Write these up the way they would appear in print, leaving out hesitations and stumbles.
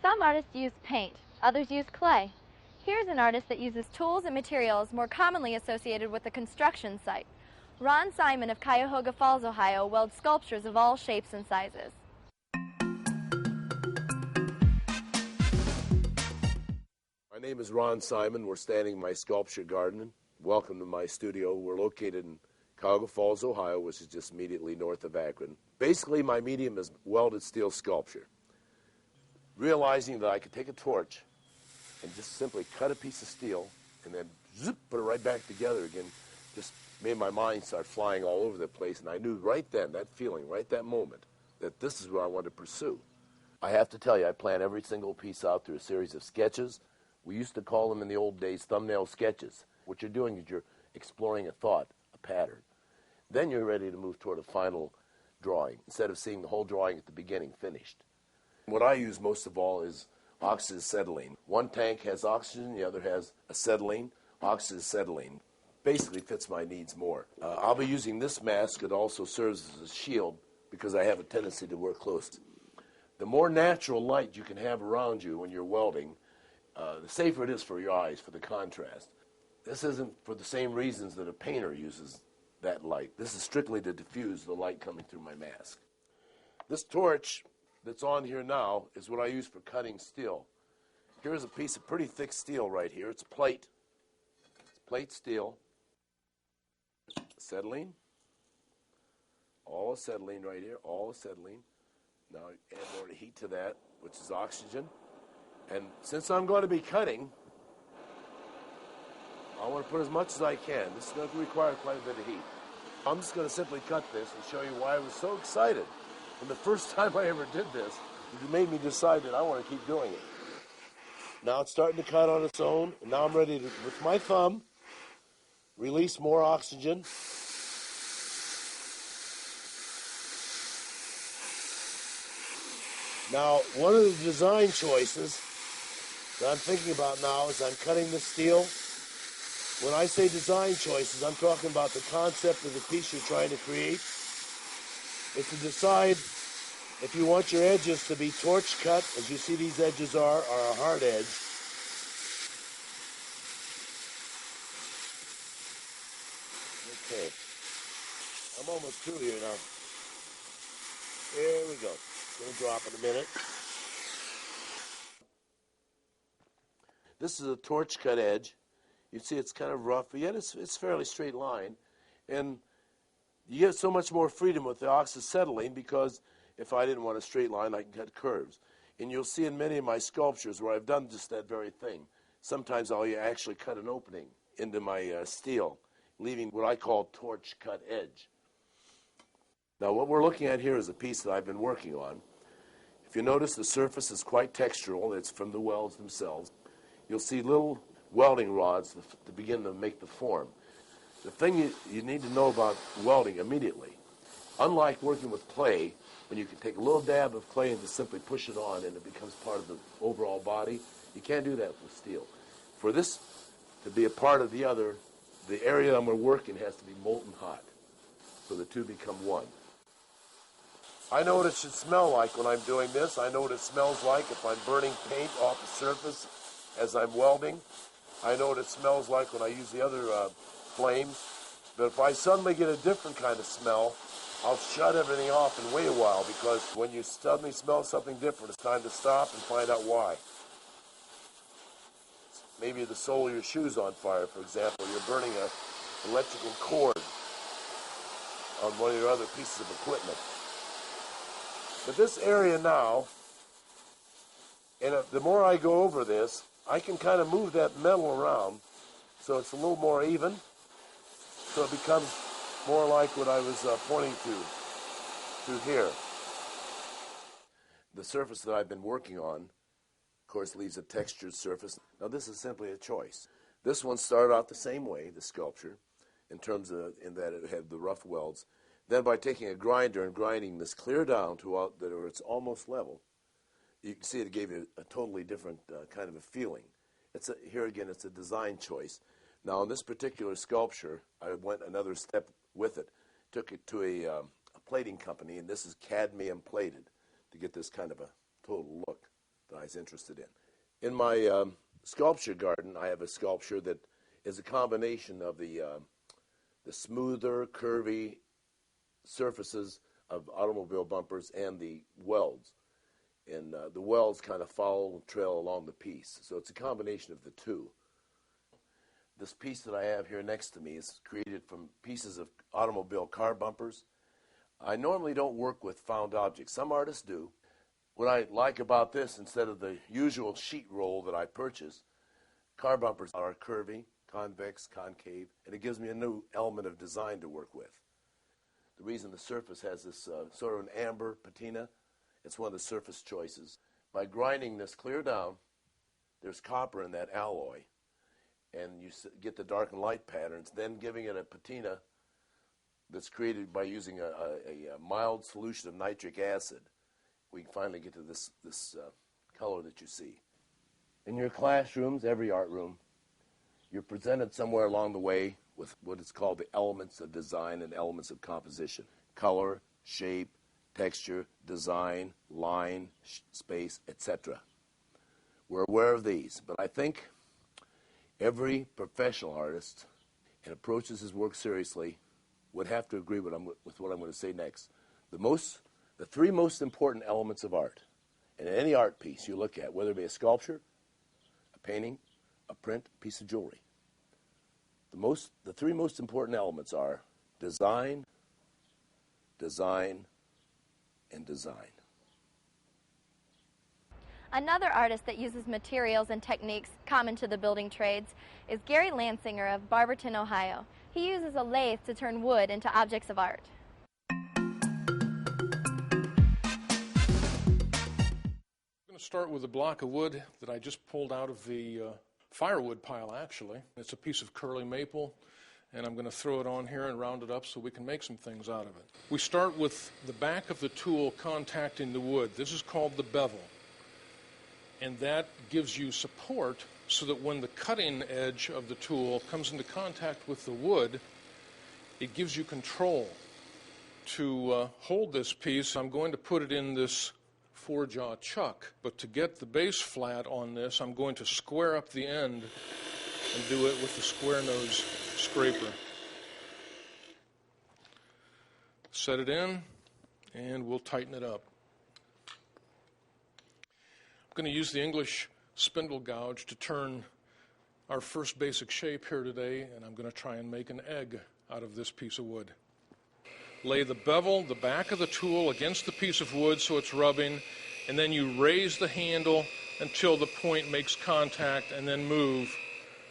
Some artists use paint, others use clay. Here's an artist that uses tools and materials more commonly associated with a construction site. Ron Simon of Cuyahoga Falls, Ohio, welds sculptures of all shapes and sizes. My name is Ron Simon. We're standing in my sculpture garden. Welcome to my studio. We're located in Cuyahoga Falls, Ohio, which is just immediately north of Akron. Basically, my medium is welded steel sculpture. Realizing that I could take a torch and just simply cut a piece of steel and then zip, put it right back together again, just made my mind start flying all over the place. And I knew right then, that feeling, right that moment, that this is what I wanted to pursue. I have to tell you, I plan every single piece out through a series of sketches. We used to call them in the old days thumbnail sketches. What you're doing is you're exploring a thought, a pattern. Then you're ready to move toward a final drawing, instead of seeing the whole drawing at the beginning finished. What I use most of all is acetylene. One tank has oxygen, the other has acetylene. Acetylene basically fits my needs more. I'll be using this mask. It also serves as a shield because I have a tendency to work close. The more natural light you can have around you when you're welding, the safer it is for your eyes, for the contrast. This isn't for the same reasons that a painter uses that light. This is strictly to diffuse the light coming through my mask. This torch that's on here now is what I use for cutting steel. Here's a piece of pretty thick steel right here. It's plate. It's plate steel. Acetylene. All acetylene right here. All acetylene. Now add more heat to that, which is oxygen. And since I'm going to be cutting, I want to put as much as I can. This is going to require quite a bit of heat. I'm just going to simply cut this and show you why I was so excited. And the first time I ever did this, it made me decide that I want to keep doing it. Now it's starting to cut on its own, and now I'm ready to, with my thumb, release more oxygen. Now, one of the design choices that I'm thinking about now as I'm cutting the steel, when I say design choices, I'm talking about the concept of the piece you're trying to create. Is to decide if you want your edges to be torch cut, as you see these edges are a hard edge. Okay. I'm almost through here now. There we go. It's going to drop in a minute. This is a torch cut edge. You see it's kind of rough, but yet it's fairly straight line. And you get so much more freedom with the acetylene because if I didn't want a straight line, I can cut curves. And you'll see in many of my sculptures where I've done just that very thing. Sometimes I'll actually cut an opening into my steel, leaving what I call torch cut edge. Now what we're looking at here is a piece that I've been working on. If you notice, the surface is quite textural. It's from the welds themselves. You'll see little welding rods to begin to make the form. The thing you need to know about welding immediately, unlike working with clay, when you can take a little dab of clay and just simply push it on and it becomes part of the overall body, you can't do that with steel. For this to be a part of the other, the area I'm working has to be molten hot, so the two become one. I know what it should smell like when I'm doing this. I know what it smells like if I'm burning paint off the surface as I'm welding. I know what it smells like when I use the other flames. But if I suddenly get a different kind of smell, I'll shut everything off and wait a while, because when you suddenly smell something different, it's time to stop and find out why. Maybe the sole of your shoe's on fire, for example. You're burning an electrical cord on one of your other pieces of equipment. But this area now, and the more I go over this, I can kind of move that metal around so it's a little more even, so it becomes more like what I was pointing to here. The surface that I've been working on, of course, leaves a textured surface. Now this is simply a choice. This one started out the same way, the sculpture, in that it had the rough welds. Then by taking a grinder and grinding this clear down to where it's almost level, you can see it gave it a totally different kind of a feeling. Here again, it's a design choice. Now, in this particular sculpture, I went another step with it. Took it to a plating company, and this is cadmium plated to get this kind of a total look. that I was interested in. In my sculpture garden, I have a sculpture that is a combination of the smoother, curvy surfaces of automobile bumpers and the welds. And the welds kind of follow and trail along the piece. So it's a combination of the two. This piece that I have here next to me is created from pieces of automobile car bumpers. I normally don't work with found objects. Some artists do. What I like about this, instead of the usual sheet roll that I purchase, car bumpers are curvy, convex, concave, and it gives me a new element of design to work with. The reason the surface has this sort of an amber patina, it's one of the surface choices. By grinding this clear down, there's copper in that alloy, and you get the dark and light patterns, then giving it a patina that's created by using a mild solution of nitric acid. We can finally get to this color that you see. In your classrooms, every art room, you're presented somewhere along the way with what is called the elements of design and elements of composition. Color, shape, texture, design, line, space, etc. We're aware of these, but I think every professional artist that approaches his work seriously would have to agree with what I'm going to say next. The three most important elements of art, and in any art piece you look at, whether it be a sculpture, a painting, a print, a piece of jewelry, the three most important elements are design, design, and design. Another artist that uses materials and techniques common to the building trades is Gary Lansinger of Barberton, Ohio. He uses a lathe to turn wood into objects of art. I'm going to start with a block of wood that I just pulled out of the firewood pile, actually. It's a piece of curly maple, and I'm going to throw it on here and round it up so we can make some things out of it. We start with the back of the tool contacting the wood. This is called the bevel, and that gives you support so that when the cutting edge of the tool comes into contact with the wood, it gives you control. To hold this piece, I'm going to put it in this four-jaw chuck, but to get the base flat on this, I'm going to square up the end and do it with the square nose scraper. Set it in, and we'll tighten it up. I'm going to use the English spindle gouge to turn our first basic shape here today, and I'm going to try and make an egg out of this piece of wood. Lay the bevel, the back of the tool, against the piece of wood so it's rubbing, and then you raise the handle until the point makes contact, and then move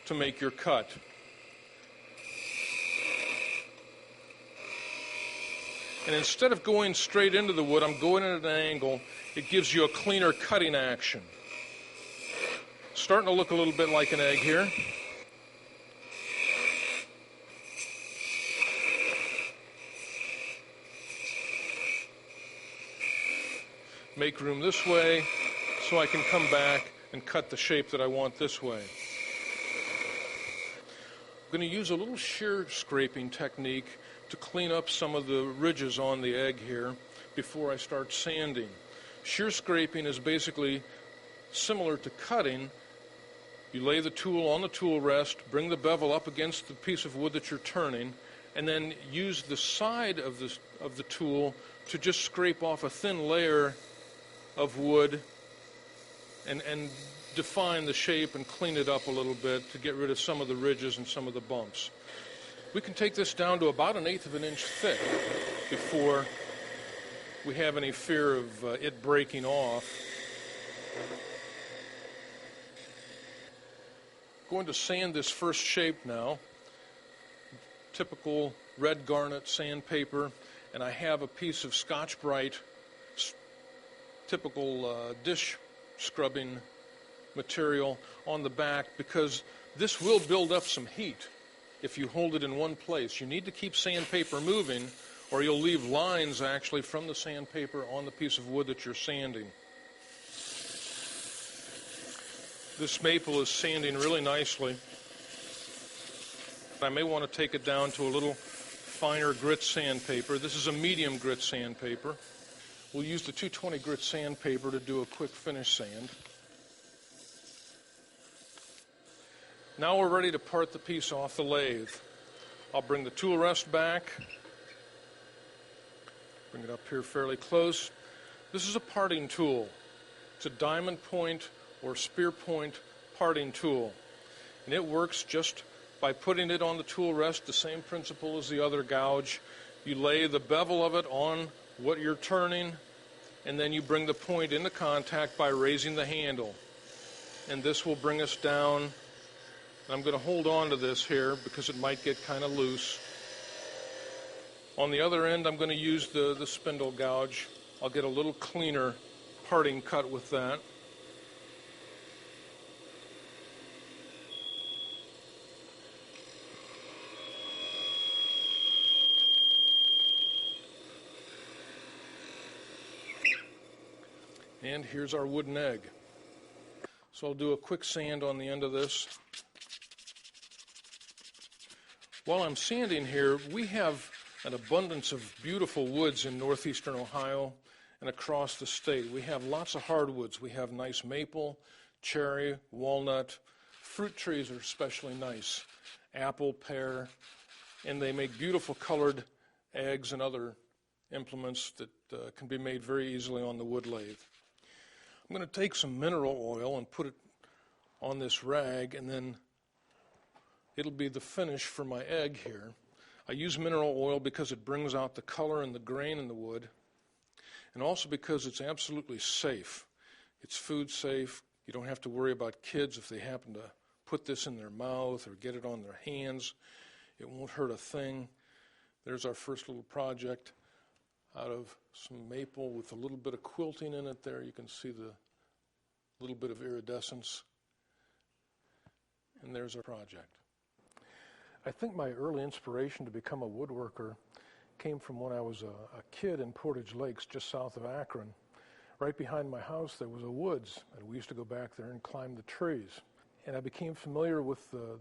to make your cut. And instead of going straight into the wood, I'm going at an angle. It gives you a cleaner cutting action. Starting to look a little bit like an egg here. Make room this way so I can come back and cut the shape that I want this way. I'm going to use a little shear scraping technique to clean up some of the ridges on the egg here before I start sanding. Shear scraping is basically similar to cutting. You lay the tool on the tool rest, bring the bevel up against the piece of wood that you're turning, and then use the side of the tool to just scrape off a thin layer of wood and define the shape and clean it up a little bit to get rid of some of the ridges and some of the bumps. We can take this down to about 1/8 of an inch thick before we have any fear of it breaking off. Going to sand this first shape now. Typical red garnet sandpaper, and I have a piece of Scotch-Brite, typical dish scrubbing material on the back, because this will build up some heat if you hold it in one place. You need to keep sandpaper moving, or you'll leave lines actually from the sandpaper on the piece of wood that you're sanding. This maple is sanding really nicely. I may want to take it down to a little finer grit sandpaper. This is a medium grit sandpaper. We'll use the 220 grit sandpaper to do a quick finish sand. Now we're ready to part the piece off the lathe. I'll bring the tool rest back. Bring it up here fairly close. This is a parting tool. It's a diamond point or spear point parting tool. And it works just by putting it on the tool rest, the same principle as the other gouge. You lay the bevel of it on what you're turning, and then you bring the point into contact by raising the handle. And this will bring us down. I'm going to hold on to this here because it might get kind of loose. On the other end, I'm going to use the spindle gouge. I'll get a little cleaner parting cut with that. And here's our wooden egg. So I'll do a quick sand on the end of this. While I'm sanding here, we have an abundance of beautiful woods in northeastern Ohio and across the state. We have lots of hardwoods. We have nice maple, cherry, walnut. Fruit trees are especially nice. Apple, pear, and they make beautiful colored eggs and other implements that can be made very easily on the wood lathe. I'm going to take some mineral oil and put it on this rag, and then it'll be the finish for my egg here. I use mineral oil because it brings out the color and the grain in the wood, and also because it's absolutely safe. It's food safe. You don't have to worry about kids if they happen to put this in their mouth or get it on their hands. It won't hurt a thing. There's our first little project out of some maple with a little bit of quilting in it there. You can see the little bit of iridescence. And there's our project. I think my early inspiration to become a woodworker came from when I was a kid in Portage Lakes, just south of Akron. Right behind my house there was a woods, and we used to go back there and climb the trees. And I became familiar with the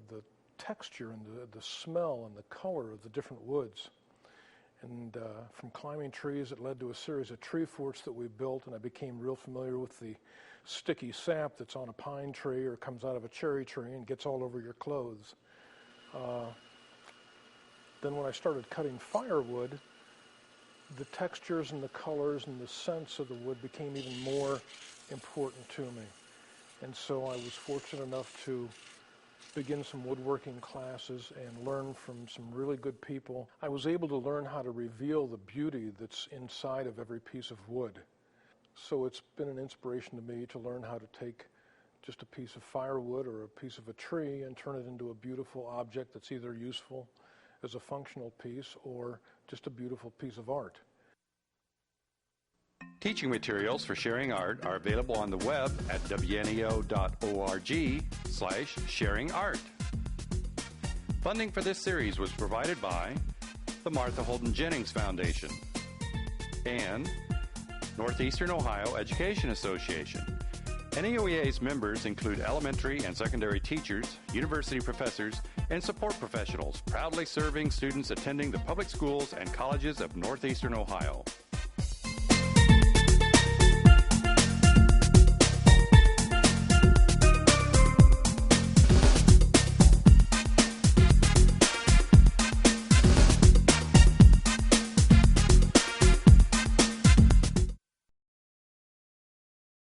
texture and the smell and the color of the different woods. And from climbing trees, it led to a series of tree forts that we built, and I became real familiar with the sticky sap that's on a pine tree or comes out of a cherry tree and gets all over your clothes. Then when I started cutting firewood, the textures and the colors and the scents of the wood became even more important to me. And so I was fortunate enough to begin some woodworking classes and learn from some really good people. I was able to learn how to reveal the beauty that's inside of every piece of wood. So it's been an inspiration to me to learn how to take just a piece of firewood or a piece of a tree and turn it into a beautiful object that's either useful as a functional piece or just a beautiful piece of art. Teaching materials for Sharing Art are available on the web at wneo.org/sharingart. Funding for this series was provided by the Martha Holden Jennings Foundation and Northeastern Ohio Education Association. NEOEA's members include elementary and secondary teachers, university professors, and support professionals proudly serving students attending the public schools and colleges of Northeastern Ohio.